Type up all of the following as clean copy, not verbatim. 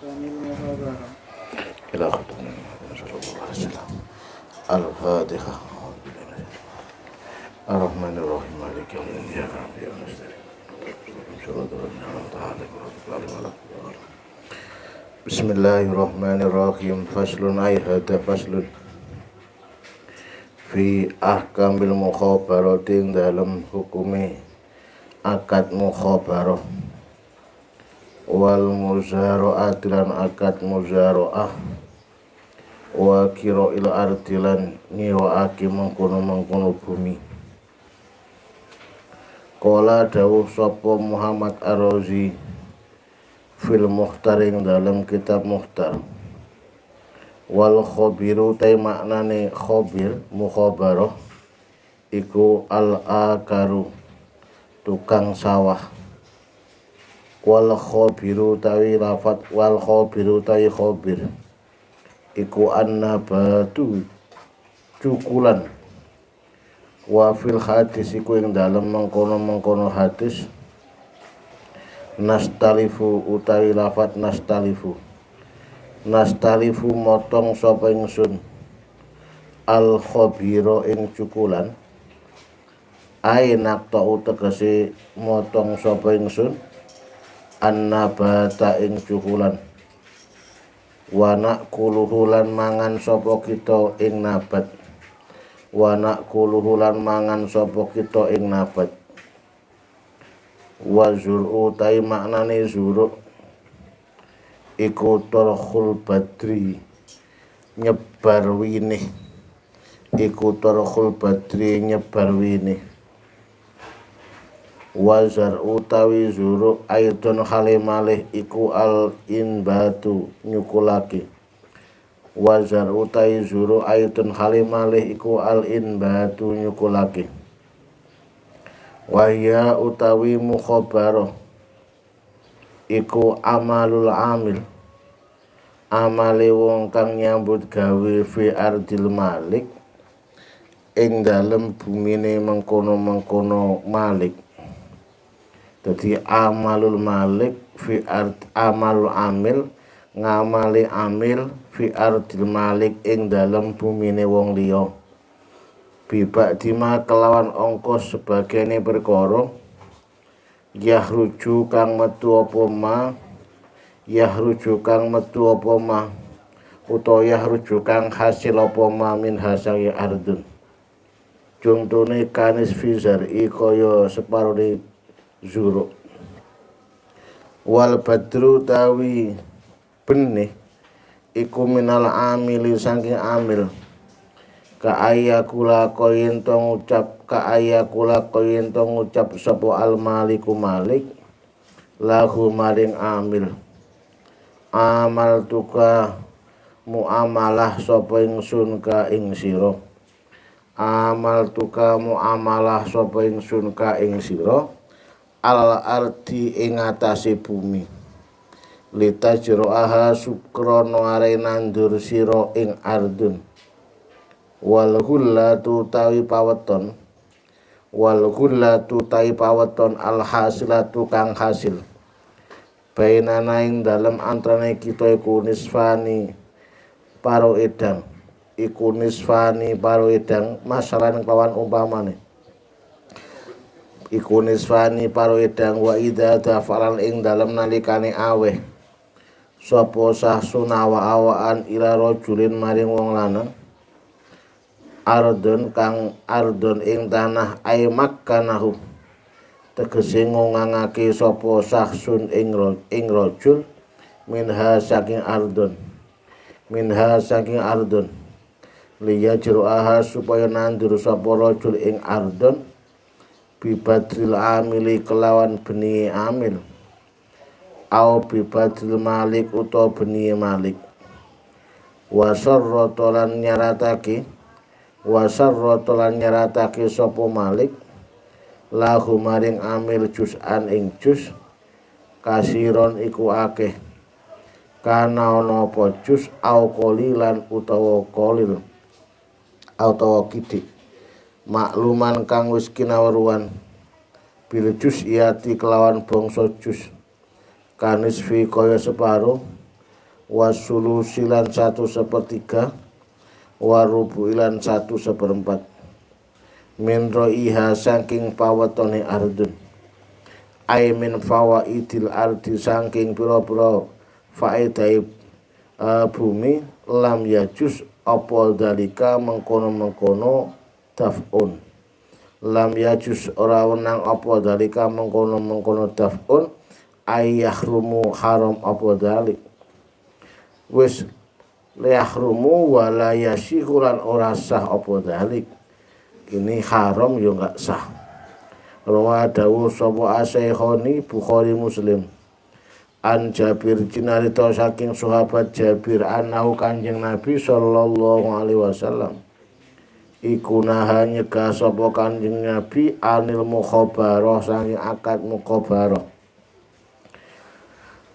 إلى ختم صلى الله عليه وسلم. الفاتحة. الرحمن الرحيم مالك يوم الدين إياك نعبد وإياك نستعين صراط الذين أنعمت عليهم غير المغضوب عليهم ولا الضالين. Bismillahirrahmanirrahim. Faslun ay hada faslun fi ahkamil mukhabaratin dalam hukumi akad mukhabarah wal muzara'at lan akad muzara'ah wa kira'il ardilan nyiwa'aki mengkono bumi. Qala dawuh sapa Muhammad Ar-Razi fil Mukhtar ing dalam kitab Mukhtar. Wal khabiru tay maknane khabir mukhabarah iku al-akaru tukang sawah. Wal khabiru tawi lafat wal khabiru tay khabir iku annabatu cukulan. Wa fil hadis iku ing dalam mengkono hadis nastalifu utawi lafat nastalifu motong sapa ingsun al khabira ing cukulan ai nakta tegese motong sapa ingsun annabata ing cukulan wa naquluhu lan mangan sapa kita ing nabat wa zur'u tai maknane zuru' iku torkhul badri nyebar winih wa zar'u tawi zuru' aidon halimalih iku al inbatu nyukulake wa zar'u tai zuru' aidon halimalih iku al inbatu nyukulake. Wahya utawi mukhabarah iku amalul amil amale wong kang nyambut gawe fi ardil malik ing dalem bumine mengkono malik. Dadi amalul malik fi amalul amil ngamali amil fi ardil malik ing dalem bumine wong liya. Bibak dima kelawan ongkos sebagainya perkara yahruju kang metu apa ma utawa yahruju kang hasil apa ma min hasangi ardun. Contone kanis fizar'i kaya separone zuru. Wal badru tawi benih iku minal amili saking amil kaayakula koyen tong ngucap sapa al maliku malik lahu maring amil amal tuka muamalah sapa ingsun ka ing sira al ardi ing atase bumi litajroaha sukrono are nandur sira ing ardun. Wal hullatu tawi paweton al hasilatu kang hasil bainana ing dalem antrane kita iku nisfani paro edang masalan kelawan umpamane iku nisfani paro edang wa idza dafalan ing dalem nalikane aweh sapa sahsun awaan ila rajulin maring wong lanang ardon ing tanah ay makkanahu tegese ngongangake sapa sahsun ing rajul minha saking ardon liya jru'aha supaya nandur sapa rajul ing ardon bibadril amili kelawan benih amil au bibadril malik utawa benih malik wasarrotolan nyaratake sapa malik lahu maring amil juz'an ing juz kasiron iku akeh kana ana apa juz au qalilan utawa qalil utawa kidik makluman kang wis kinawruan bil juz iati kelawan bangsa juz kanis fi kaya separo wasulusilan 1/3, warubuilan 1/4, min ro'iha saking pawetone ardun, ai min fawaidil ardi saking pira-pira faedai bumi, lam yajus apa dalika mengkono-mengkono daf'un, lam yajus ora wenang apa dalika mengkono-mengkono daf'un, ay yahrumu haram apa dalik, wis yahrumu wala yasihuran ora sah apa dalik, ini haram yo enggak sah. Rawa dawu sapa asaikhoni Bukhari Muslim, an Jabir jinarita saking sahabat Jabir anahu kanjeng Nabi sallallahu alaihi wasallam iku naha nyegah sapa kanjeng Nabi anil mukhabarah saking akad mukhabarah.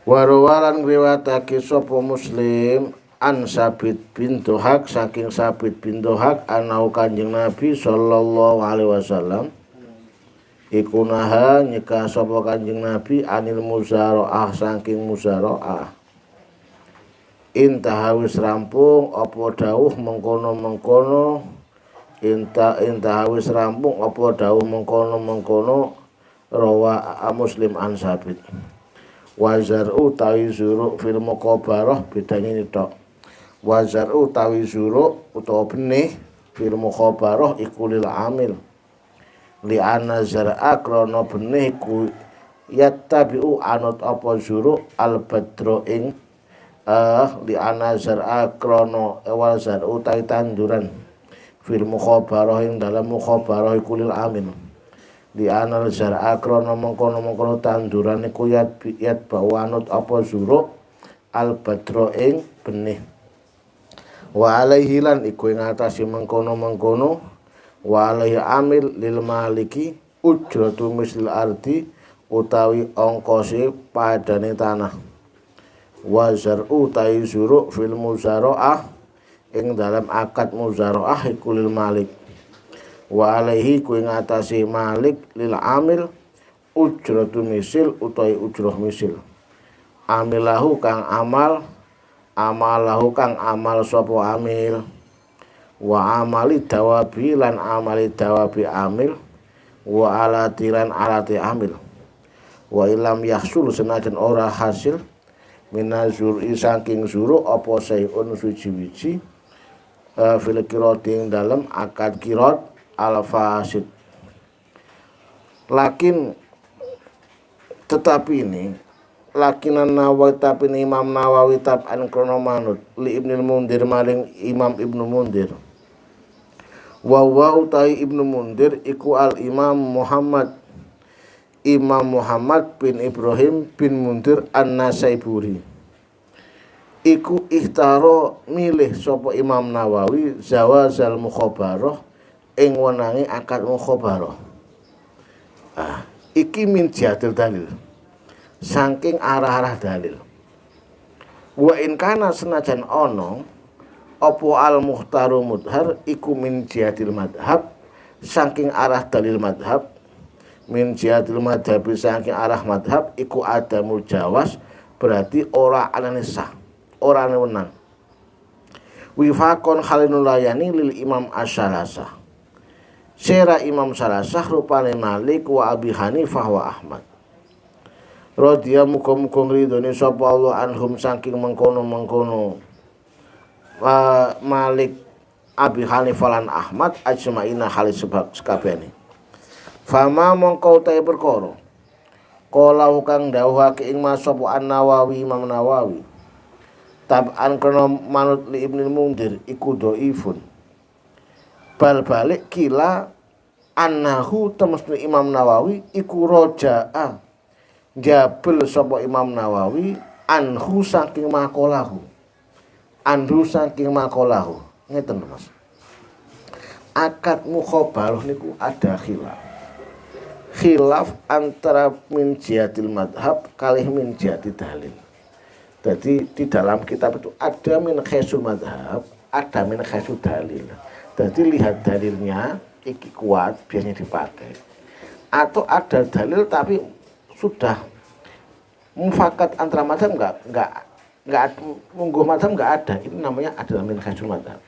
Warawalan riwayatake sapa Muslim an Sabit bin Dohak saking Sabit bin Dohak anahu kanjeng Nabi sallallahu alaihi wasallam iku naha nyegah sapa kanjeng Nabi anil muzaraah saking muzaraah. Intah wis rampung apa dawuh mengkono-mengkono, intah wis rampung apa dawuh mengkono-mengkono, rawa Muslim an Sabit. Wazar'u tawi zuru fil muqabarah bedane ini tok. Wazar'u tawi zuru utawa benih fil muqabarah iku lil amil, li ana zar'a krana benih ku yattabi'u anut apa zuru al badro ing li ana zar'a krana wal zar'u ta tanduran fil mukhabarah ing dalam mukhabarah iku lil amin, li ana zar'a krana mengkono-mengkono tanduran iku yatba'u anut apa zuru al badro ing benih, wa alaihi lan iku ing atase mengkono-mengkono wa alaihi amil lil maliki ujratu mislil ardi utawi ongkose padane tanah, wa zar'u ta'i zuru fil muzaraah ing dalam akad muzaraah iku lil malik, wa alaihi ku ing atase malik lil amil ujratu misil utawi ujrah misil, amilahu kang amal, amalahu kang amal sapa amil, wa amali dawabi lan amali dawabi amil, wa alatiran alati amil, wa ilam yahsul senajan ora hasil minazuri saking zuru apa sayun suci-wici fil qiratin dalam akad qirat al fasid. Lakin tetapi ini lakinan Nawawi tapi Imam Nawawi tab'an krono manut li Ibnul Mundir maring Imam Ibnu Mundir. Wa utai Ibnu Mundir iku al Imam Muhammad bin Ibrahim bin Mundir An-Nasaiburi. Iku ikhtaro milih sapa Imam Nawawi zawazal mukhabarah ing wenange akad mukhabarah. Iki min jihadil dalil, saking arah-arah dalil. Wa in kana senajan ono apa al muhtaru mudhar iku min jihadil madhab, saking arah dalil madhab, min jihadil madhab saking arah madhab iku adamul jawas, berarti ora anane sah, ora ane wenang. Wifakon khalinul layani lil imam asy-Syalasah, sera imam Salasah rupane Malik wa Abi Hanifah wa Ahmad. Radhiya muga-muga ngridoni sapa Allah anhum saking mengkono-mengkono Malik, Abi Hanifah lan Ahmad ajmaina halis sebab sekabehane. Fama mongko utahe perkara kala kang dawuhake ing masapa An-Nawawi Imam Nawawi tab'an kana manut li Ibnul Mundir iku dhaifun. Bal balik kila annahu temesne Imam Nawawi iku roja'a jabel sapa Imam Nawawi anhu saking maqalahu, anhu saking maqalahu. Ngeten Mas, akad mukhabarah niku ada khilaf antara min jihatil madhab kalih min jihati dalil. Jadi di dalam kitab itu ada min khaisul madhab, ada min khaisul dalil. Jadi lihat dalilnya iki kuat biasanya dipakai, atau ada dalil tapi sudah mufakat antara madhab enggak nggak ada, mungguh madhab nggak ada. Ini namanya adalah min haitsul madhab.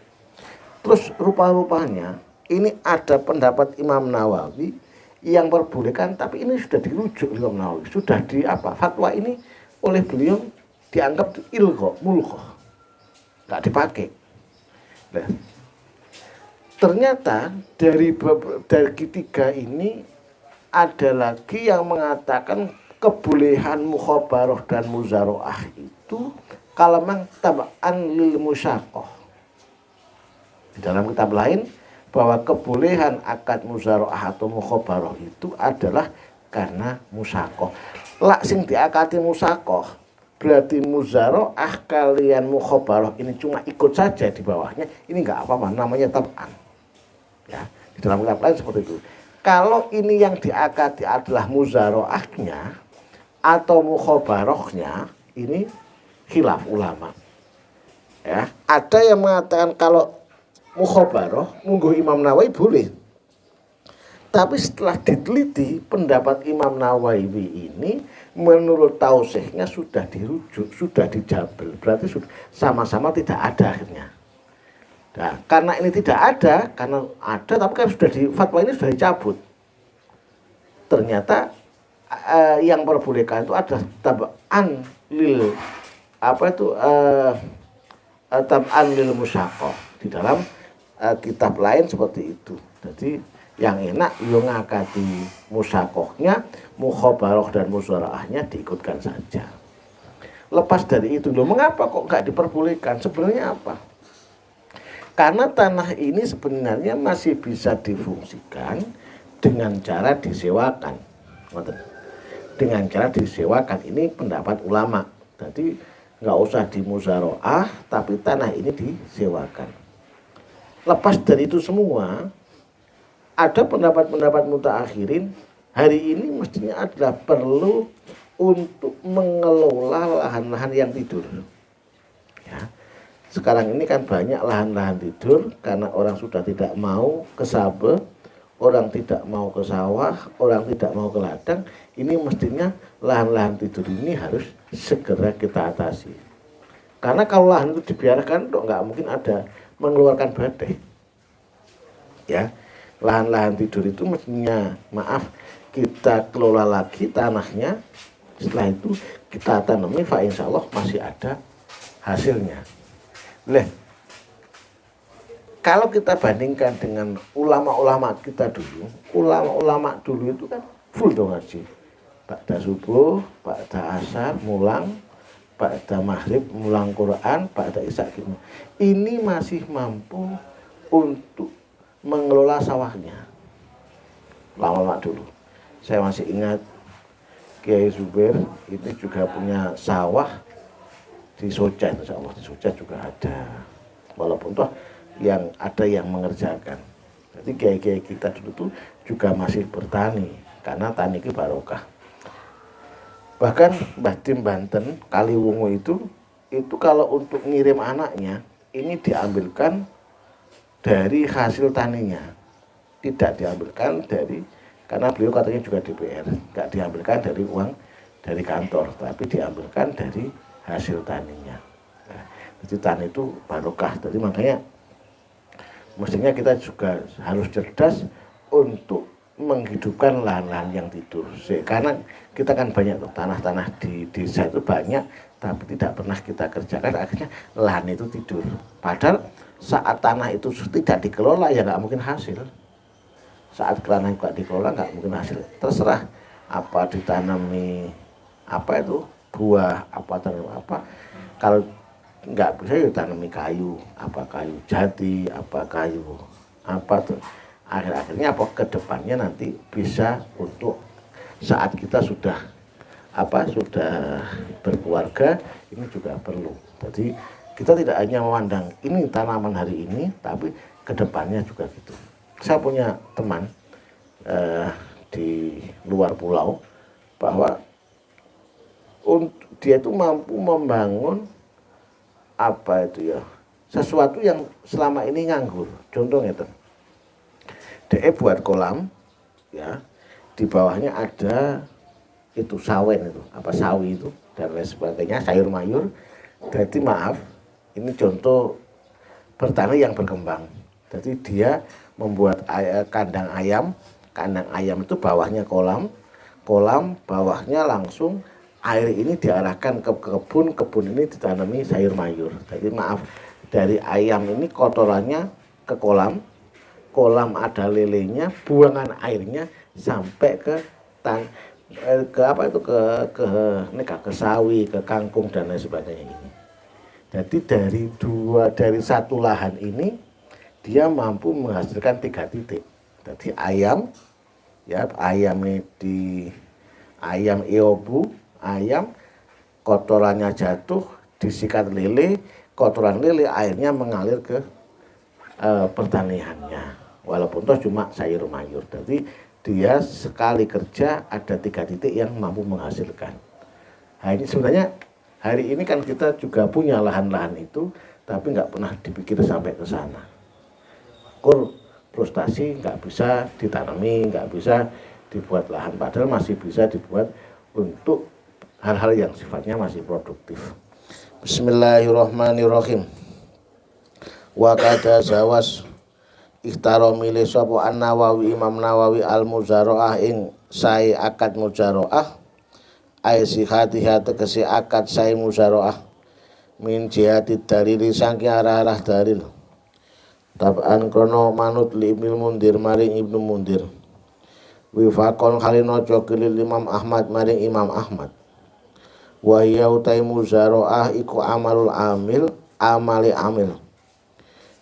Terus rupa-rupanya ini ada pendapat Imam Nawawi yang perbolehkan, tapi ini sudah dirujuk Imam Nawawi, sudah di apa, fatwa ini oleh beliau dianggap ilgho, mulgho, nggak dipakai. Nah, ternyata dari ketiga ini ada lagi yang mengatakan kebolehan mukhabarah dan muzaroah itu kalau memang tab'an lil musyaqqah. Di dalam kitab lain bahwa kebolehan akad muzaroah atau mukhabarah itu adalah karena musyaqqah. Lak sing diakati musyaqqah berarti muzaroah kalian mukhabarah ini cuma ikut saja di bawahnya, ini enggak apa-apa, namanya tab'an. Ya, di dalam kitab lain seperti itu. Kalau ini yang diakati adalah muzaroahnya atau mukhabarahnya, ini khilaf ulama. Ya, ada yang mengatakan kalau mukhabarah mungguh Imam Nawawi boleh. Tapi setelah diteliti pendapat Imam Nawawi ini menurut tausikhnya sudah dirujuk, sudah dijabel. Berarti sudah sama-sama tidak ada akhirnya. Nah, karena ini tidak ada, karena ada tapi kan sudah di fatwa ini sudah dicabut. Ternyata yang perbolehkan itu ada tab'an lil tab'an lil musyaqqah. Di dalam kitab lain seperti itu. Jadi yang enak yo ngakati musyaqqahnya, mukhabarah dan muzaraahnya diikutkan saja. Lepas dari itu loh, mengapa kok nggak diperbolehkan? Sebenarnya apa? Karena tanah ini sebenarnya masih bisa difungsikan dengan cara disewakan. Dengan cara disewakan, ini pendapat ulama. Jadi nggak usah dimuzaroah, tapi tanah ini disewakan. Lepas dari itu semua, ada pendapat-pendapat mutaakhirin hari ini mestinya adalah perlu untuk mengelola lahan-lahan yang tidur. Ya. Sekarang ini kan banyak lahan-lahan tidur karena orang sudah tidak mau ke sabe, orang tidak mau ke sawah, orang tidak mau ke ladang. Ini mestinya lahan-lahan tidur ini harus segera kita atasi. Karena kalau lahan itu dibiarkan, nggak mungkin ada mengeluarkan badai. Ya, lahan-lahan tidur itu mestinya, maaf, kita kelola lagi tanahnya. Setelah itu kita tanami, fa insya Allah masih ada hasilnya. Kalau kita bandingkan dengan ulama-ulama kita dulu, ulama-ulama dulu itu kan full dong ngaji. Ba'da subuh, ba'da asar, mulang, ba'da maghrib, mulang Quran, ba'da isya. Ini masih mampu untuk mengelola sawahnya. Lama-lama dulu. Saya masih ingat Kiai Zubair itu juga punya sawah di Soja, insya Allah di Soja juga ada, walaupun toh yang ada yang mengerjakan. Jadi kiai-kiai kita dulu tuh juga masih bertani karena tani itu barokah. Bahkan Mbah Tim Banten Kaliwungu itu kalau untuk ngirim anaknya ini diambilkan dari hasil taninya, tidak diambilkan dari, karena beliau katanya juga DPR, nggak diambilkan dari uang dari kantor, tapi diambilkan dari hasil taninya. Nah, jadi tani itu barokah. Jadi makanya mestinya kita juga harus cerdas untuk menghidupkan lahan-lahan yang tidur. Karena kita kan banyak tuh tanah-tanah di desa itu banyak, tapi tidak pernah kita kerjakan, akhirnya lahan itu tidur. Padahal saat tanah itu tidak dikelola ya nggak mungkin hasil. Saat tanah nggak dikelola nggak mungkin hasil. Terserah apa ditanami, apa itu buah, apa tanam apa. Kalau nggak bisa ya tanami kayu, apa kayu jati, apa kayu apa tuh. Akhir-akhirnya apa kedepannya nanti bisa untuk saat kita sudah berkeluarga, ini juga perlu. Jadi kita tidak hanya memandang ini tanaman hari ini, tapi kedepannya juga gitu. Saya punya teman di luar pulau bahwa dia itu mampu membangun sesuatu yang selama ini nganggur. Contohnya itu, dia buat kolam, ya, di bawahnya ada itu sawen itu, sawi itu dan lain sebagainya, sayur mayur. Jadi maaf, ini contoh bertani yang berkembang. Jadi dia membuat kandang ayam itu bawahnya kolam, bawahnya langsung air ini diarahkan ke kebun ini ditanami sayur mayur. Jadi maaf, dari ayam ini kotorannya ke kolam ada lelenya, buangan airnya sampai ke ke sawi, ke kangkung dan lain sebagainya ini. Jadi dari satu lahan ini dia mampu menghasilkan 3 titik. Jadi ayam eobu, ayam kotorannya jatuh disikat lele, kotoran lele airnya mengalir ke pertaniannya. Walaupun toh cuma sayur mayur. Jadi dia sekali kerja ada 3 titik yang mampu menghasilkan. Nah, ini sebenarnya hari ini kan kita juga punya lahan-lahan itu, tapi nggak pernah dipikir sampai ke sana. Frustasi nggak bisa ditanami, nggak bisa dibuat lahan, padahal masih bisa dibuat untuk hal-hal yang sifatnya masih produktif. Bismillahirrahmanirrahim. Wa kada zawas ikhtaro milih sapa An-Nawawi Imam Nawawi al-muzaraah ing sae akad muzaraah ai sihatiha tegese akad sae muzaraah min jihati dalili saking arah-arah dalil. Tab'an krono manut li Ibnu Mundir maring Ibnu Mundir. Wifaqon khalina cokilil Imam Ahmad maring Imam Ahmad. Wa hiya utai muzaraah iku amalul amali amil.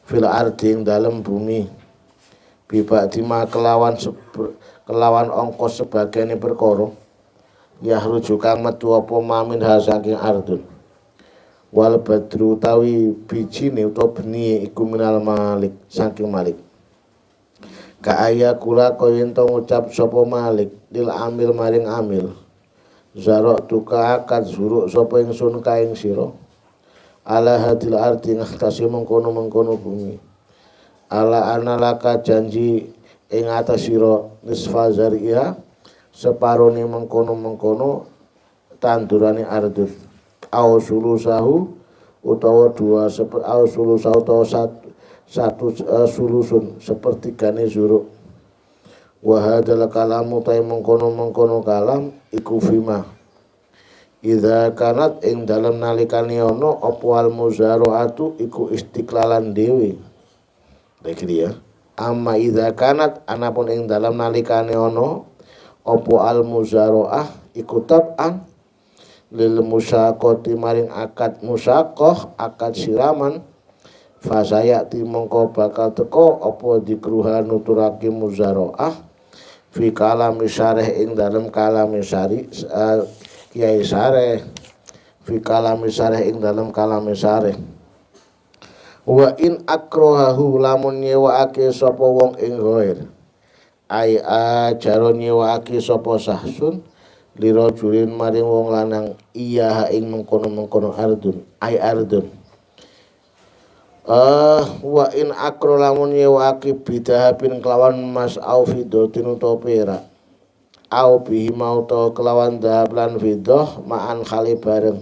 Fil arding dalam bumi. Bibadima kelawan ongkos sebagian perkara. Yahruju kang metu apa mamin saking ardun. Wal badru tawi bijine utawa benih iku minal malik saking malik. Ka aya kula kaya ento ngucap sapa malik lil amil maring amil. Zarok tuka akad zuruk sapa ingsun ka ing sira. Ala hadil ardi ngahtasi mengkono-mengkono bumi. Ala analaka janji ing atas sira nisfa zariya separone mengkono-mengkono tandurane ardun. Au sulusahu utawa satu sulusun sepertigane zuruk. Wa hadzal kalamu ta mengkono-mengkono kalam iku fima idza kanat ing dalem nalikane ana apa al muzaraatu iku istiqlalan dhewe. Iki dia. Amma idza kanat anapun ing dalem nalikane ana apa al muzaraah iku tab'an lil musaqati maring akad musaqah akad siraman fasayati mongko bakal teko apa dikruha nuturake muzaraah fi kalami syarih ing dalem kalami syari kiai syarih fi kalami syarih ing dalem kalami syarih. Wa in akrohahu lamun nyewaake sapa wong ing ghair ai ajaro nyewaake sapa sahsun liro julin maring wong lanang iya ing mengkono-mengkono ardun ai ardun. Wa in akro lamun yewaki bidahabin kelawan mas au fidotin utawa perak au bihi mau to kelawan dahab lan fidoh ma'an khali bareng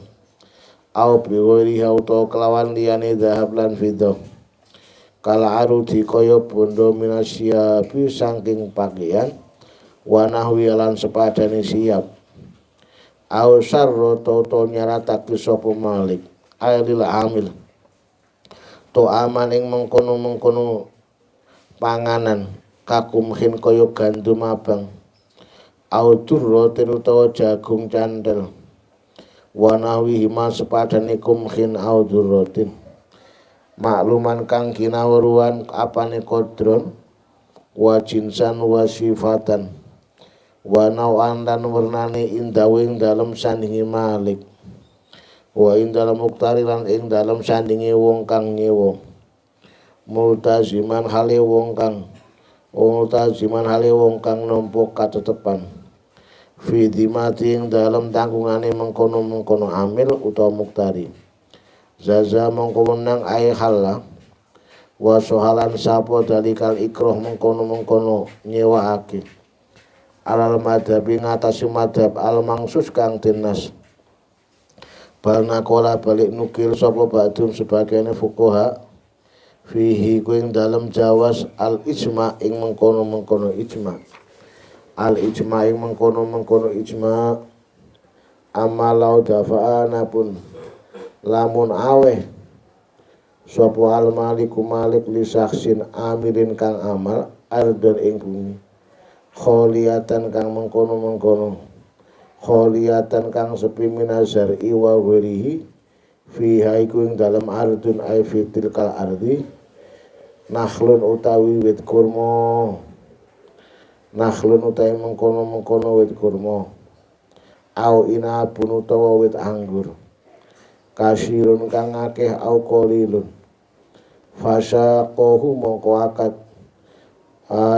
au biwiri utawa kelawan liyane dahab lan fidoh kala arudi kaya bondo minasyabi saking pakaian wa nahwi lan sepadane siap au sarro to nyaratake sapa malik ailil amil to aman ing mengkono-mengkono panganan kakumhin kaya gandum abang au durro utawa jagung candel wa nahwi hima sepadane kumhin au durrotin makluman kang kinawruan apane kodron wa jinsan wa sifatan wa nawan dan wernane indawing dalam sandingi malik wa ing dalam muktari lan ing dalam sandingi wong kang nyewa multaziman hale wong kang nampa katetepan fi dimati ing dalam tanggungane mengkono-mengkono amil utawa muktari zaza mongko menang ai halla wa sohalan sapa dalikal ikroh mengkono-mengkono nyewaake alal madhabi ngatasi madhab al mangsus kang dinas bal nakola balik nukil sapa ba'dum sebagian fuqaha fihi kuing dalam jawas al ijma ing mengkono ijma al ijma ing mengkono ijma amalau dafa'ana pun lamun aweh sapa al maliku malik li saksin amilin kang amal ardon ing bumi kholiyatan kang mengkono kholiyatan kang sepi minazar iwa wirihi fiha iku ing dalam ardun ay fitil kal ardi nakhlun utawi wit kurma nakhlun utawi mengkono wit kurma au inabun utawa wit anggur kasirun kang akeh au qalilun fasyaqahu mongko akad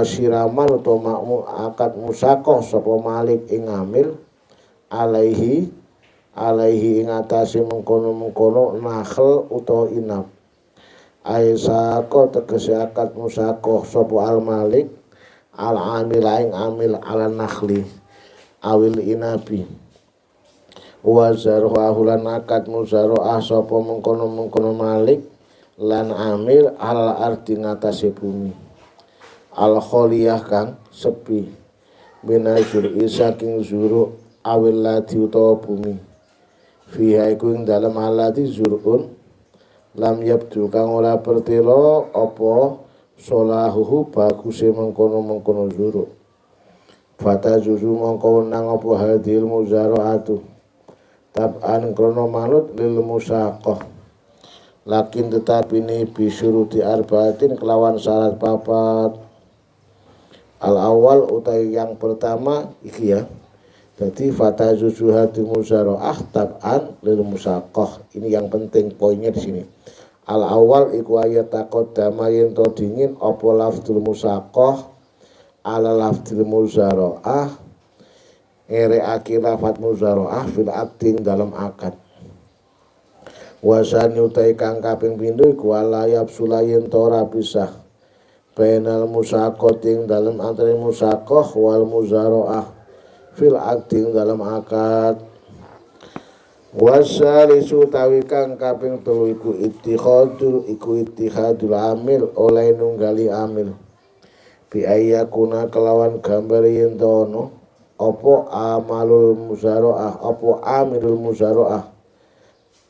siraman utawa makmu akad musakoh sapa malik ing amil alaihi ing atase mengkono nakhl utawa inab aisako tegese akad musakoh sapa al malik al amil ing amil ala nakhli awil inabi wa zarhu lan akad muzaroah sapa mengkono malik lan amil al ardi ngatasi bumi al kholiyah kang sepi binajur isaking zuru awil ladi utawa bumi fiha iku ing dalem alati zurun lam yabdu kang ora pertelo apa solahuhu baguse mengkono zuru fata zuzu mongko nang apa hadil muzaroatu tab'an krono manut lil musaqah lakin tetap ini bisuruti arbaatin kelawan syarat papat al awal utai yang pertama iki ya jadi fata zuzuhati muzaroah tab'an lil musaqah ini yang penting poinnya di sini al awal iku ayat takut damayin to dingin apa lafzul musaqah ala lafzul muzaroah ngereake lafat muzaroah fil akting dalam akad wasani utai kang kaping pindho iku alayab sulayin tora pisah bainal musaqating dalam antara musaqah wal muzaroah fil akting dalam akad wasalisu tawi kang kaping telu iku ittihadul amil oleh nunggali amil bi ayyakuna kelawan gambar yen tono apa amalul muzaroah apa amilul muzaroah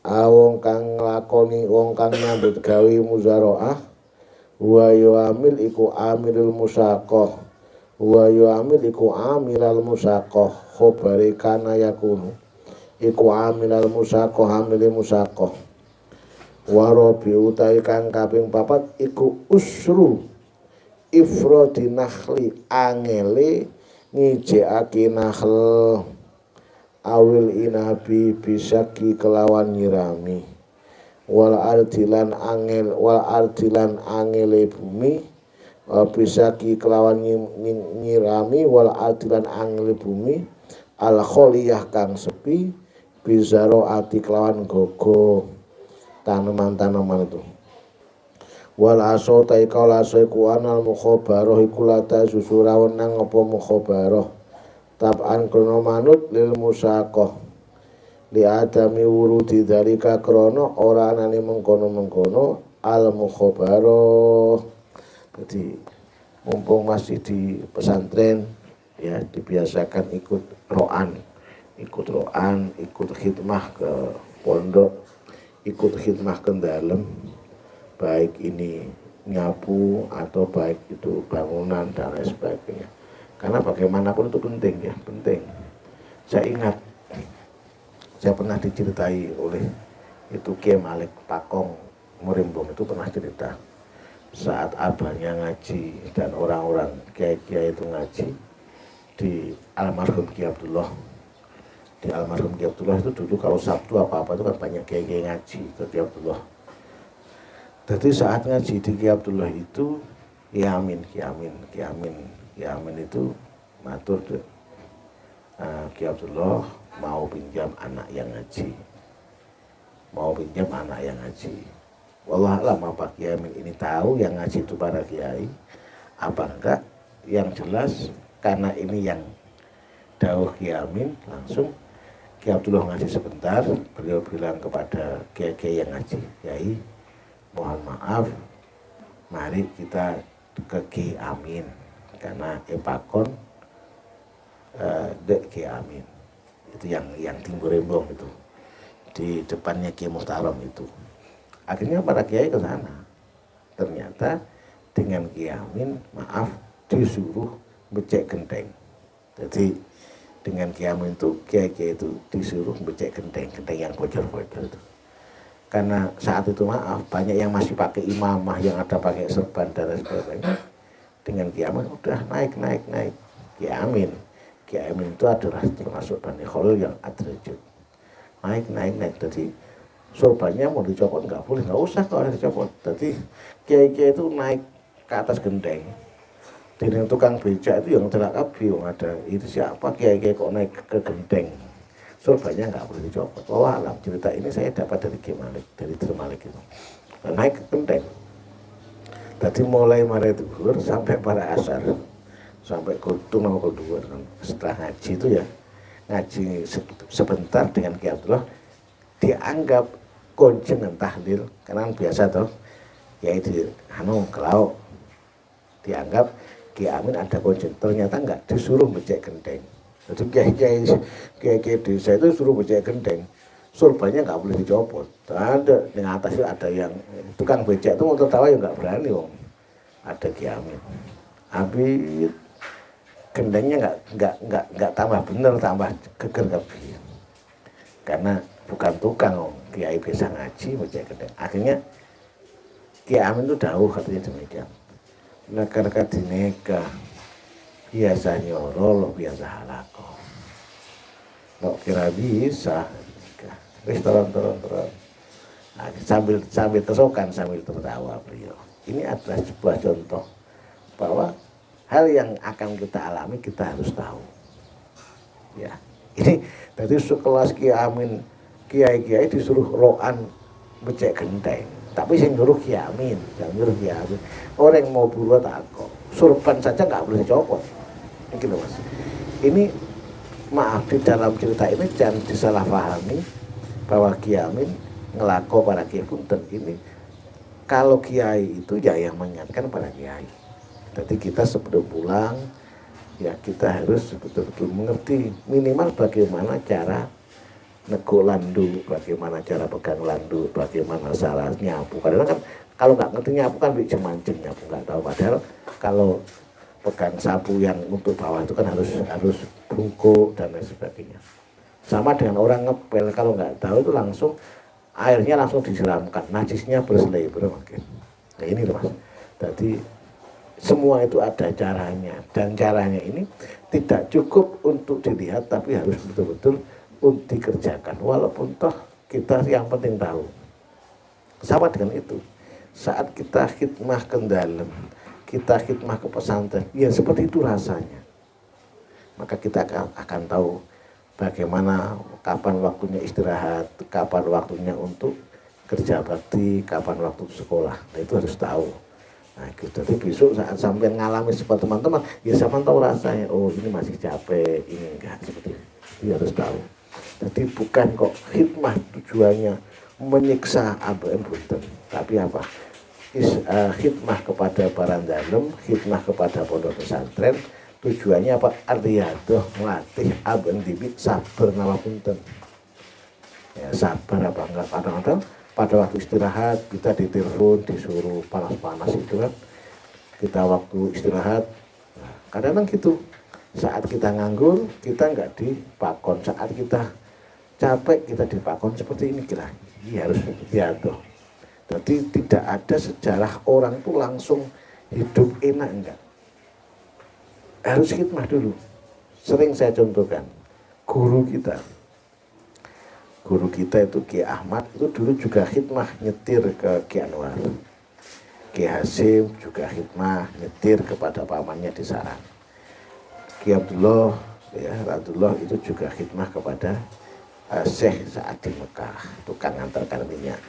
wong kang nglakoni wong kang nyambut gawe muzaroah wa amil iku amilul musaqah wa amil iku amilal musaqah khabari kana yakunu iku amilal musaqah amilul musaqah warobi utai kang kaping papat iku usru ifrodi nakhli angele ngijekake nakhl awil inabi bisaki kelawan nyirami wal ardilan angele bumi bisaki kelawan nyirami wal ardilan angele bumi al kholiyah kang sepi bizaro ati kelawan gogo tanaman-tanaman itu wal aso taika laso iku anal mukhabarah iku lata susurawon nang apa mukhabarah tab'an krono manut lil musaqah li adami wurudi dalika krono ora anane mengkono al mukhabarah. Jadi mumpung masih di pesantren ya dibiasakan ikut ro'an, ikut khidmah ke pondok, ikut khidmah ke dalam, baik ini nyapu atau baik itu bangunan dan lain sebagainya. Karena bagaimanapun itu penting ya, penting. Saya ingat, saya pernah diceritai oleh itu Kiai Malik Pakong Murimbong itu pernah cerita saat abahnya ngaji dan orang-orang kiai-kiai itu ngaji di almarhum Kiai Abdullah. Di almarhum Kiai Abdullah itu dulu kalau Sabtu apa-apa itu kan banyak kiai-kiai ngaji ke Kiai Abdullah. Jadi saat ngaji di Kiai Abdullah itu Kiai Amin itu matur Kiai Abdullah mau pinjam anak yang ngaji. Wallahualam apa Kiai Amin ini tahu yang ngaji itu para kiai apa enggak, yang jelas karena ini yang dawuh Kiai Amin langsung Ki Abdullah ngaji sebentar, beliau bilang kepada kiai-kiai yang ngaji, Kiai, mohon maaf, mari kita ke Ki Amin, karena Epakon Dek Ki Amin, itu yang Timur Rembong itu, di depannya Ki Muhtaram itu. Akhirnya para kiai ke sana. Ternyata dengan Ki Amin, maaf, disuruh becek genteng. Jadi dengan Ki Amin itu, kiai-kiai itu disuruh becek genteng yang bocor-bocor itu. Karena saat itu maaf, banyak yang masih pakai imamah, yang ada pakai serban dan sebagainya. Dengan Ki Amin udah naik. Ki Amin itu adalah termasuk Bani Khalil yang atrajut. Naik. Jadi sorbannya mau dicopot nggak boleh, nggak usah kalau dicopot. Jadi kiai-kiai itu naik ke atas genteng. Dan tukang becak itu yang celaka bingung, ada itu siapa kiai-kiai kok naik ke genteng, sorbannya nggak boleh dicopot. Oh alam, cerita ini saya dapat dari Ki Malik, dari Dir Malik itu. Naik ke genteng. Tadi mulai mare duhur sampai pada asar, sampai kultum sama kulduhur. Setelah ngaji itu ya, ngaji sebentar dengan Ki Abdullah, dianggap konjen dan tahlil, karena biasa toh kiai di kelau, dianggap Ki Amin ada konjen. Ternyata enggak, disuruh becek genteng. Jadi kiai desa itu suruh becek genteng, sorbannya nggak boleh dicopot. Ada di atas itu ada yang tukang becek itu mau tertawa ya nggak berani om. Ada Ki Amin, habis gentengnya nggak tambah bener, tambah geger kebi. Karena bukan tukang om, kiai biasa ngaji becek genteng. Akhirnya Ki Amin itu dawuh katanya demikian. Negara dineka biasa nyoro lo biasa halako, lo kira bisa wis turun. Nah, sambil tesokan sambil tertawa beliau. Ini adalah sebuah contoh bahwa hal yang akan kita alami kita harus tahu ya. Ini dari sekelas Ki Amin, kiai-kiai disuruh roan becek genteng, tapi sing nyuruh Ki Amin, yang nyuruh Ki Amin. Orang yang mau buruh takut, sorban saja nggak boleh dicopot. Ini loh mas. Ini maaf, di dalam cerita ini jangan disalahpahami bahwa Ki Amin ngelako para kiai punten. Ini kalau kiai itu ya yang mengingatkan para kiai. Jadi kita sebelum pulang ya kita harus betul-betul mengerti minimal bagaimana cara nego landu, bagaimana cara pegang landu, bagaimana cara nyapu. Karena kan kalau nggak ngerti nyapu kan bisa mancing nyapu nggak tahu. Padahal kalau pegang sapu yang untuk bawah itu kan harus bungkuk dan lain sebagainya. Sama dengan orang ngepel, kalau nggak tahu itu langsung airnya langsung disiramkan, najisnya berselebar makin. Nah ini loh mas. Jadi semua itu ada caranya, dan caranya ini tidak cukup untuk dilihat tapi harus betul-betul untuk dikerjakan. Walaupun toh kita yang penting tahu. Sama dengan itu. Saat kita khidmah ke dalam, kita khidmah ke pesantren, ya seperti itu rasanya. Maka kita akan tahu bagaimana kapan waktunya istirahat, kapan waktunya untuk kerja bakti, kapan waktu sekolah. Nah itu harus tahu. Nah gitu. Jadi besok saat sampai ngalami seperti teman-teman, ya sama tahu rasanya. Oh ini masih capek, ini enggak, seperti itu. Dia harus tahu. Jadi bukan kok khidmah tujuannya menyiksa ABM punten, tapi apa? Khidmah kepada para dalem, khidmah kepada pondok pesantren, tujuannya apa? Ariyadoh melatih ABM dibit sabar nama punten. Ya sabar apa enggak, kadang-kadang pada waktu istirahat kita ditelepon disuruh panas-panas itu kan, kita waktu istirahat, nah, kadang-kadang gitu. Saat kita nganggur kita enggak dipakon, saat kita capek kita dipakon seperti ini kira. Iya harus riyadoh. Jadi tidak ada sejarah orang tuh langsung hidup enak enggak. Harus khidmah dulu. Sering saya contohkan guru kita itu Ki Ahmad itu dulu juga khidmah nyetir ke Ki Anwar. Ki Hasim juga khidmah nyetir kepada pamannya di Sarang. Ki Abdullah itu juga khidmah kepada Syekh saat di Mekah, tukang antarkan minyak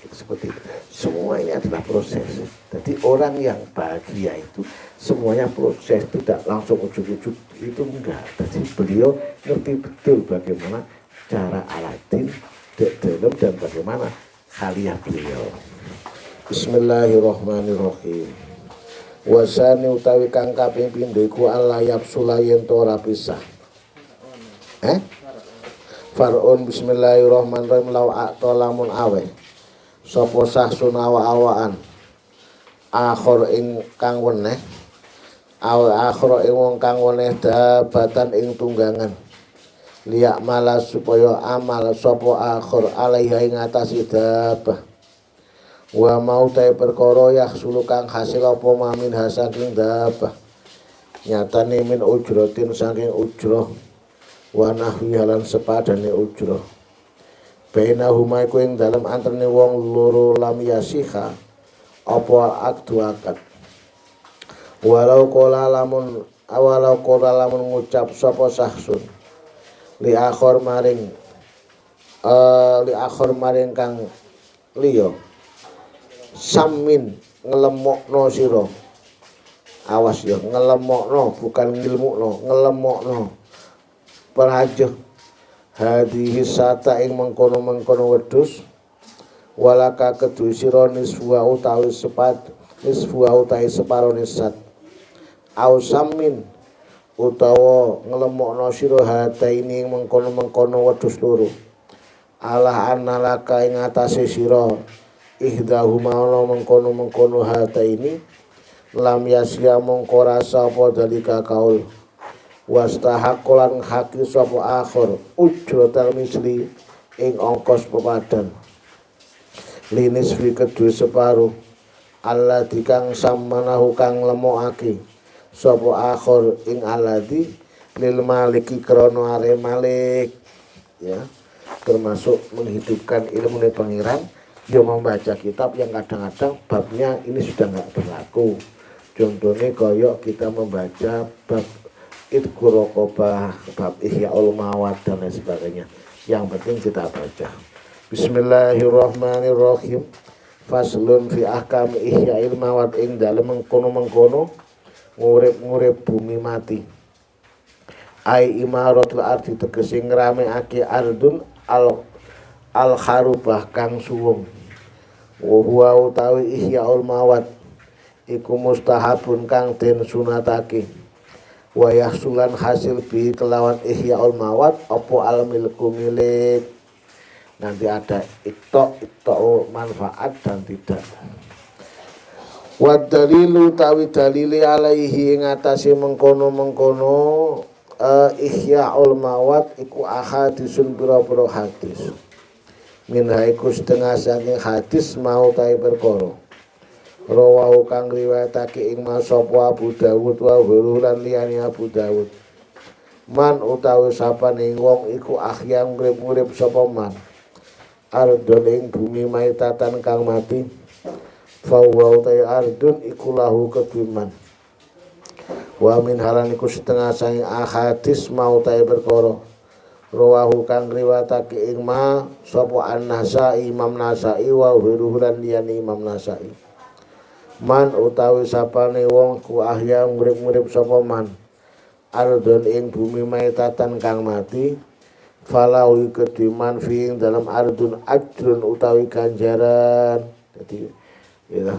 itu seperti itu. Semua ini adalah proses. Jadi orang yang bahagia itu semuanya proses, tidak langsung ujuk-ujuk itu enggak. Jadi beliau ngerti betul bagaimana cara Aladin dalam dan bagaimana haliah beliau. Bismillahirrahmanirrahim. Wasani utawi kang kaping pindho iku alayab sulayen to ora pisah. Far'un bismillahirrahmanirrahim law a'ta lamun awe sapa sahsun awa-awaan akhir ing kang weneh awa akhir ing wong kang weneh dabatan ing tunggangan liyak malas supaya amal sapa akhir alaiha ing atase dabah wa mau tae perkara yahsulu kang hasil apa mamin hasaking dabah nyatane min ujratin saking ujrah wa nahwihalan sepadane ujrah bainahuma iku ing dalem antene wong loro lam yasiha apa akdu akad walau qala lamun ngucap sapa sahsun li akhir maring kang liya samin ngelemokno sira awas ya ngelemokno bukan ngilmukno ngelemokno parajuh hadhihi sata ing mengkono-mengkono wedhus walaka kedue sira niswa utawi separo nisat au samin utawa nglemokno sira hataini ing mengkono-mengkono wedhus loro ala annalaka ing atase sira ihdahuma ana mengkono-mengkono hataini lam yasya mongko rasa apa dalika kaul wastahaqolan haki sapa akhir ujratal misli ing ongkos pepadan linis fi kedue separo alladzi kang samanahu kang lemokake sapa akhir ing alladzi lil maliki krana are malik ya termasuk menghidupkan ilmu pengiran dia membaca kitab yang kadang-kadang babnya ini sudah enggak berlaku. Contohnya koyok kita membaca bab Idku Rokobah, bab Ihyaul Mawad dan lain sebagainya. Yang penting kita baca. Bismillahirrahmanirrahim. Faslun fi ahkam Ihyail Mawad ing dalem mengkono-mengkono ngurip-ngurip bumi mati. Ai imaratul ardi tegese ngramekake ardun al kharubah kang suwung. Wa huwa utawi Ihyaul Mawad iku mustahabun kang den sunatake. Wa yahsulan hasil bi kelawan Ihyaul Mawad apa al milku milik. Nanti ada ikto manfaat dan tidak. Wa dalilu tawi dalili alaihi ing atase mengkono-mengkono Ihyaul Mawad iku ahadisun pira-pira hadis. Minha iku setengah saking hadis mau ta'i perkara rawahu kang riwayatake ing sapa Abu Dawud wa lan liyane Abu Dawud man utawi sapane wong iku ahyang urip-urip sapa man ardon ing bumi maitatan kang mati fa wa ta'i ardun iku lahu kediman wa min halan iku setengah saking hadis mau ta'i perkara rawahu kang riwayatake ing sapa An-Nasa'i Imam Nasa'i wa lan liyane Imam Nasa'i man utawi sapane wong ku ahya urip-urip sapa man ardon ing bumi maitatan kang mati falau kediman fi dalam ardun ajrun utawi ganjaran. Jadi ya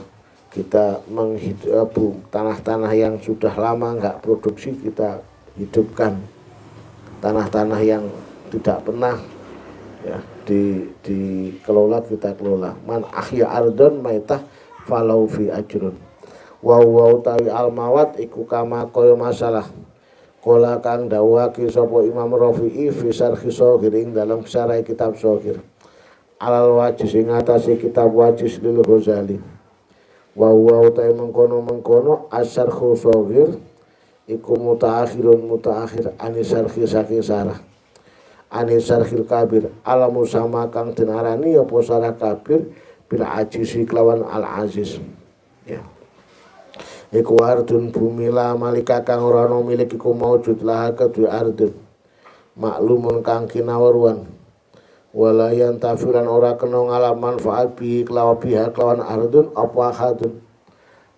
kita menghidup tanah-tanah yang sudah lama enggak produksi kita hidupkan, tanah-tanah yang tidak pernah ya dikelola kita kelola. Man ahya ardon maitah falau fi ajrun wa tawi al mawad iku kama kaya masalah kala kang dawuhake sapa Imam Rafi'i fi syarhi Shaghir ing dalam syarah kitab Shaghir alal wajis ing atase kitab wajis lil Ghazali wa tawi mengkono asyarhu Shaghir iku mutaakhir anis syarhi saking syarah anis syarhil kabir alamu sama kang den arani apa syarah kabir bil ajisi kelawan al aziz ya iku ardun bumi la malika kang ora ana milik iku maujud lah kedue ardun maklumun kang kinawruan walayan tafiran ora kena ngalap manfaat bi kelawan pihak kelawan ardun apa hadun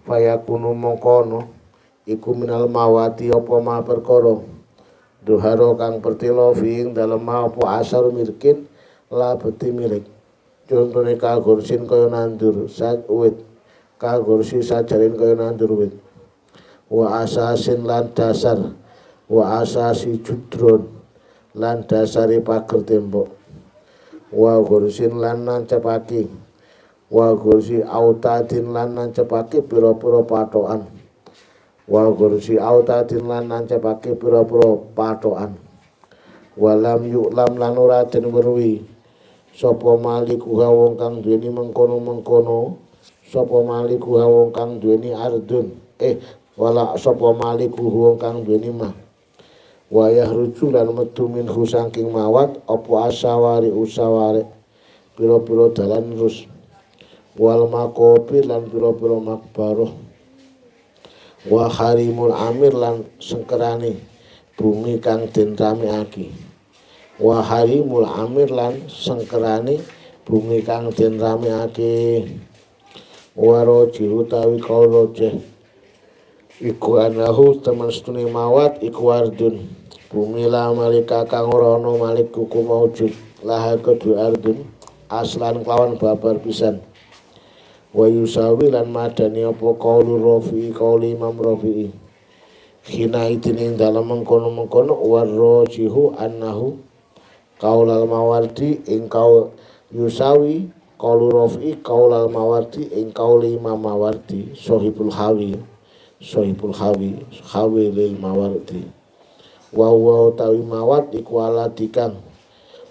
fayakunu mongkono iku minal mawati apa ma perkara duharo kang pertelo fiing dalem apa asar mirkin la beti milik. Contone kagursin kaya nandur wit, kagursi sajarin kaya nandur wit. Wa asasin lan dasar, wa asasi judron lan dasari pager tembok. Wa gursin lan nancepaki, wa gursi autadin lan nancepaki pira-pira patokan. Wa gursi autadin lan nancepaki pira-pira patokan. Walam yuklam lan ora den weruhi sapa maliku wong kang duweni mengkono-mengkono, sapa maliku wong kang duweni ardun wala sapa maliku wong kang duweni mah. Wayah rucu lan metu minhu saking mawat apa asawari usaware pira-pira dalan terus. Wal makopir lan pira-pira makbaroh. Wa harimul amir lan sengkerane bumi kang den rameake. Wa harimul amir lan sengkerane bumi kang den rameake. Wa roji utawi kaulojeh iku anahu temen setune mawat iku ardun bumi la malika kang ora ana malik kuku maujud laha kedue ardun aslan kelawan babar pisan. Wa yusawi lan madani apa qaulu Rafi'i qauli Imam Rafi'i khina idin dalam mengkono-mengkono warrojihu annahu qaulal mawardi ing qaul yusawi qaulu Rafi'i qaulal mawardi ing qauli Imam Mawardi sahibul hawi lil mawardi. Wa tawi mawat iku alati kang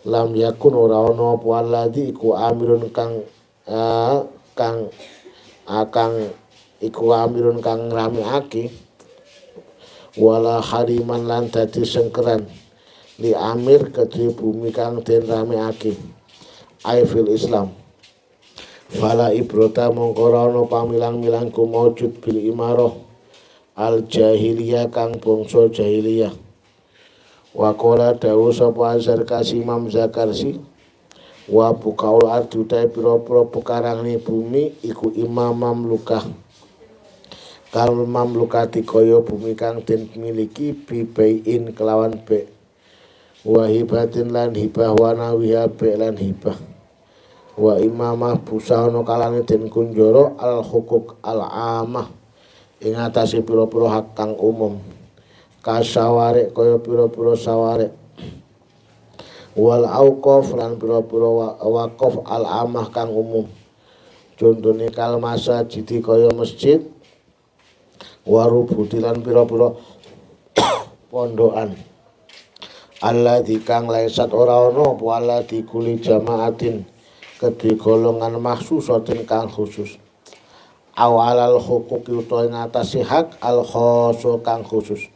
lam yakun ora ana apa alati iku amirun kang iku amirun kang rameake wala hariman lan dadi sengkeran li amir kedhe bumi kang den rameake fil Islam. Fala ibrota mongko ora ana pamilang-milang kumujud bil imarah al jahiliyah kang bangsa jahiliyah. Wa qala dawu sapa Zarkasi Imam Zakarsi wa bukaul ardu ta pira-pira pekarane bumi iku imam mamlukah kal mamlukati kaya bumi kang den miliki bibain kelawan be wa hibatin lan hibah wa nawiha be lan hibah wa imamah busana kalane den kunjara al hukuk al amah ing atase pira-pira hak kang umum kasawarek kaya pira-pira sawarek wal auqaf lan pira-pira waqaf al amah kang umum contone kal masjid kaya masjid warubuti lan pira-pira pondokan alladzi kang laisat ora ana apa alladzi kuli jamaatin kedhe golongan maksusatin kang khusus awalal hukuk utawa ing atase hak al khoso kang khusus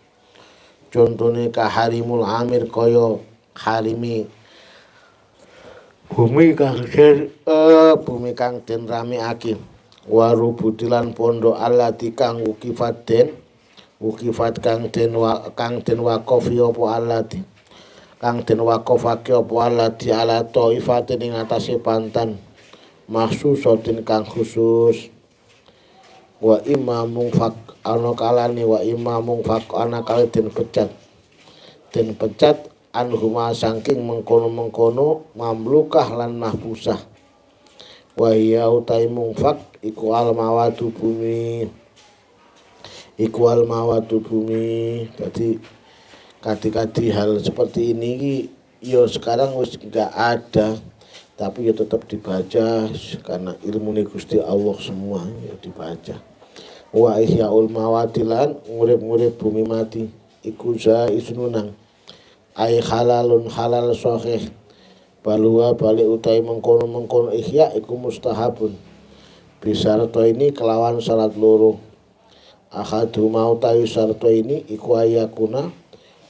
contone ka harimul amir kaya harimi bumi kang den rameake warubutilan pondok alati kang ukifat kang den waqafi apa alati kang den waqafake apa alati ala taifatin ing atase pantan maksusatin kang khusus wa imamung fak ana kalane wa imamung fak ana kale den pecat anhuma saking mengkono-mengkono mamlukah lan mahbusah wa ya utai mungfak iku al mawatu bumi jadi kati-kati hal seperti ini yo sekarang wis enggak ada tapi ya tetap dibaca karena ilmu ni Gusti Allah semua ya dibaca. Wa ihyaul mawatilan ngurip-ngurip bumi mati iku isununang ai halalun halal sahih balua balik utai mengkono ihya iku mustahabun bisarto ini kelawan syarat loro ahadu mau tayu sarto ini iku ayakuna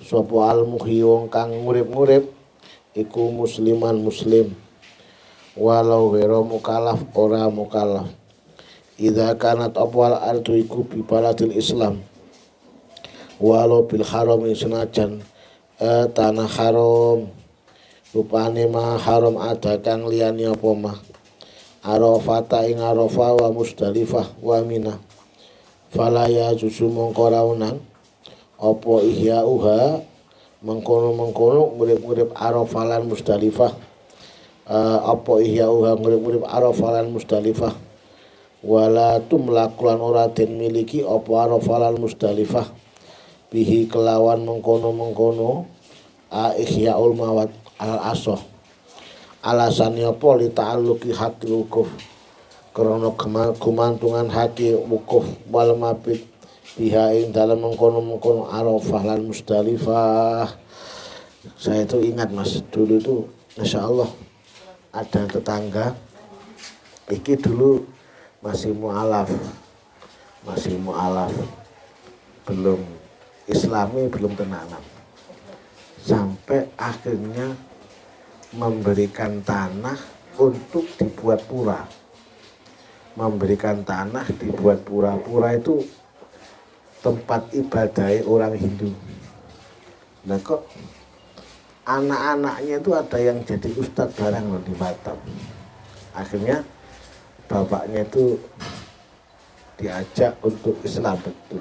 sapa al muhyi wong kang ngurip-ngurip iku musliman muslim walau wero mukallaf ora mukallaf idza kanat apwal ardu iku bi baladil Islam walau bil haram senajan tanah haram rupane mah haram ada kang liyane apa mah Arafata ing Arafah wa Musdalifah wa Mina fala ya jusu mongko raunang apa ihyauha mengkono ngurip-ngurip Arafah lan Musdalifah. Apa ihya'uha ngurip-ngurip Arafah lan Musdalifah. Wala tumlakulan ora den miliki apa Arafah lan Musdalifah bihi kelawan mengkono ihya'ul mawat al asoh. Alasannya apa li ta'alluqi hati wukuf karena gumantungan hati wukuf wal mabit biha ing dalam mengkono Arafah lan Musdalifah. Saya itu ingat mas, dulu itu Masya Allah ada tetangga iki dulu masih mu'alaf belum Islami, belum tenanan, sampai akhirnya memberikan tanah untuk dibuat pura. Memberikan tanah dibuat pura. Pura itu tempat ibadah orang Hindu. Nah kok anak-anaknya itu ada yang jadi ustadz barang loh di Batam. Akhirnya bapaknya itu diajak untuk Islam betul.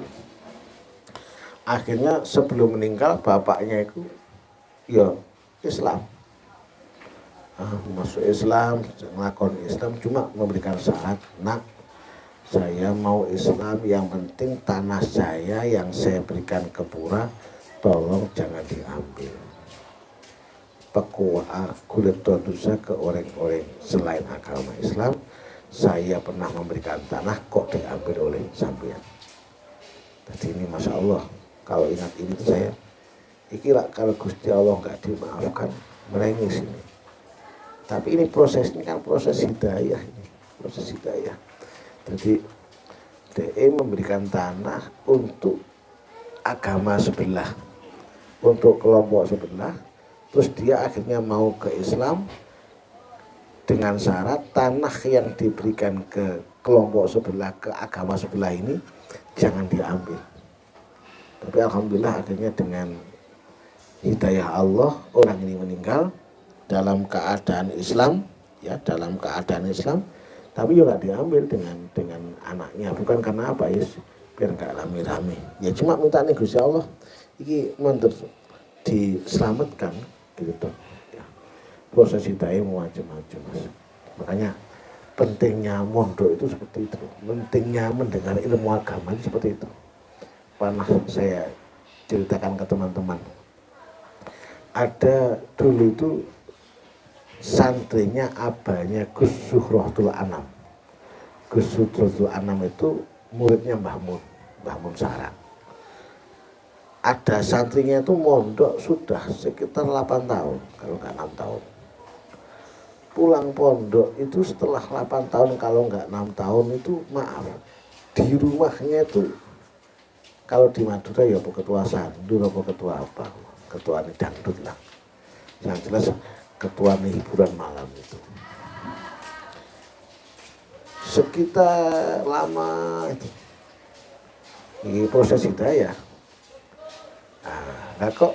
Akhirnya sebelum meninggal bapaknya itu ya Islam. Masuk Islam, ngelakon Islam, cuma memberikan syarat, nak saya mau Islam, yang penting tanah saya yang saya berikan ke pura tolong jangan diambil. Pekuah kulit dosa ke orang-orang selain agama Islam, saya pernah memberikan tanah kok diambil oleh sampean. Jadi ini Masya Allah, kalau ingat ini saya kira kalau Gusti Allah nggak dimaafkan merengis ini. Tapi ini prosesnya kan proses hidayah ini, proses hidayah. Jadi DE memberikan tanah untuk agama sebelah, untuk kelompok sebelah, terus dia akhirnya mau ke Islam dengan syarat tanah yang diberikan ke kelompok sebelah, ke agama sebelah ini jangan diambil. Tapi alhamdulillah akhirnya dengan hidayah Allah orang ini meninggal dalam keadaan Islam, ya dalam keadaan Islam, tapi juga diambil dengan anaknya, bukan karena apa ya, biar nggak rame-rame, ya cuma minta nih Gusti Allah, ini mantur diselamatkan gitu. Ya. Proses hidayah macam-macam, makanya pentingnya mondok itu seperti itu, pentingnya mendengar ilmu agama itu seperti itu. Pernah saya ceritakan ke teman-teman, ada dulu itu santrinya abahnya Gus Zuhrotul Anam. Gus Zuhrotul Anam itu muridnya Mbah Mun Sarang. Ada santrinya itu mondok sudah sekitar 8 tahun, kalau nggak 6 tahun. Pulang pondok itu setelah 8 tahun, kalau nggak 6 tahun itu maaf, di rumahnya itu, kalau di Madura ya ketua sandur apa ketua apa, ketua dangdut lah. Yang jelas ketua hiburan malam itu. Sekitar lama itu. Ini proses hidayah. Nah kok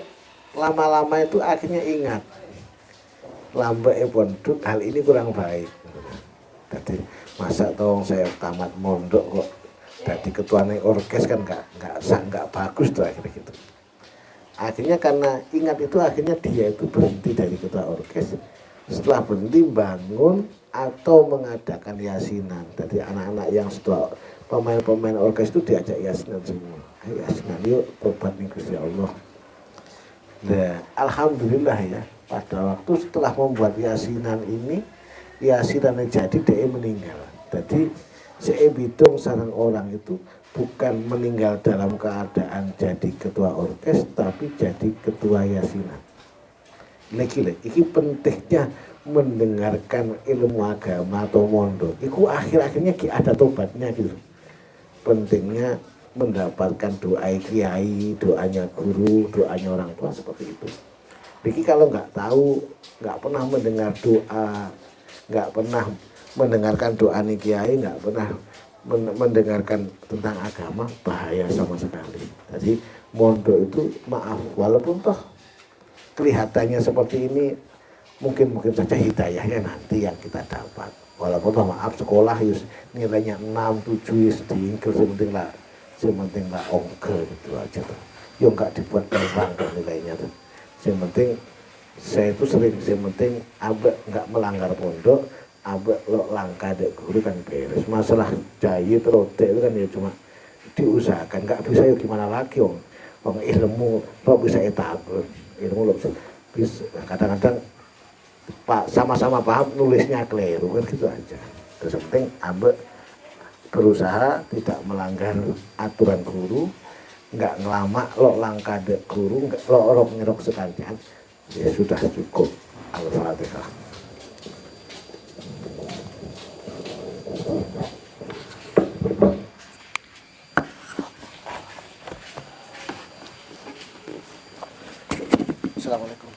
lama-lama itu akhirnya ingat. Lambe pondok hal ini kurang baik. Jadi masa tolong saya tamat mondok kok jadi ketua orkes kan nggak bagus tuh akhirnya gitu. Akhirnya karena ingat itu, akhirnya dia itu berhenti dari ketua orkes. Setelah berhenti bangun atau mengadakan yasinan. Jadi anak-anak yang setelah pemain-pemain orkes itu diajak yasinan semua. Ayo yasinan yuk, tobat nih Gusti Allah. Nah, alhamdulillah ya, pada waktu setelah membuat yasinan ini, yasinannya jadi dia meninggal. Jadi saya bidung sarang orang itu bukan meninggal dalam keadaan jadi ketua orkes, tapi jadi ketua yasinan. Ini pentingnya mendengarkan ilmu agama atau mondok. Itu akhir-akhirnya ada tobatnya gitu. Pentingnya mendapatkan doa kiai, doanya guru, doanya orang tua seperti itu. Jadi kalau nggak tahu, nggak pernah mendengar doa, nggak pernah mendengarkan doa kiai, nggak pernah mendengarkan tentang agama, bahaya sama sekali. Jadi mondok itu maaf, walaupun toh kelihatannya seperti ini, mungkin saja hidayahnya nanti yang kita dapat. Walaupun toh maaf sekolah yus nilainya 6, 7 sedingkel, sementing lah ongke gitu aja tuh. Yo nggak dibuat gampang nilainya tuh. Yang penting saya itu sering, yang penting abek nggak melanggar pondok, abek lo langkah dek guru kan beres. Masalah jahit rote itu kan ya cuma diusahakan, nggak bisa ya gimana lagi om. Ilmu lo bisa etabel, ilmu lo bisa kadang-kadang pak sama-sama paham nulisnya keliru kan gitu aja. Terus yang penting abek berusaha tidak melanggar aturan guru, nggak ngelama lo langkah dek guru, nggak lo orok nyerok sekancan, ya sudah cukup. Al-Fatihah. Assalamualaikum.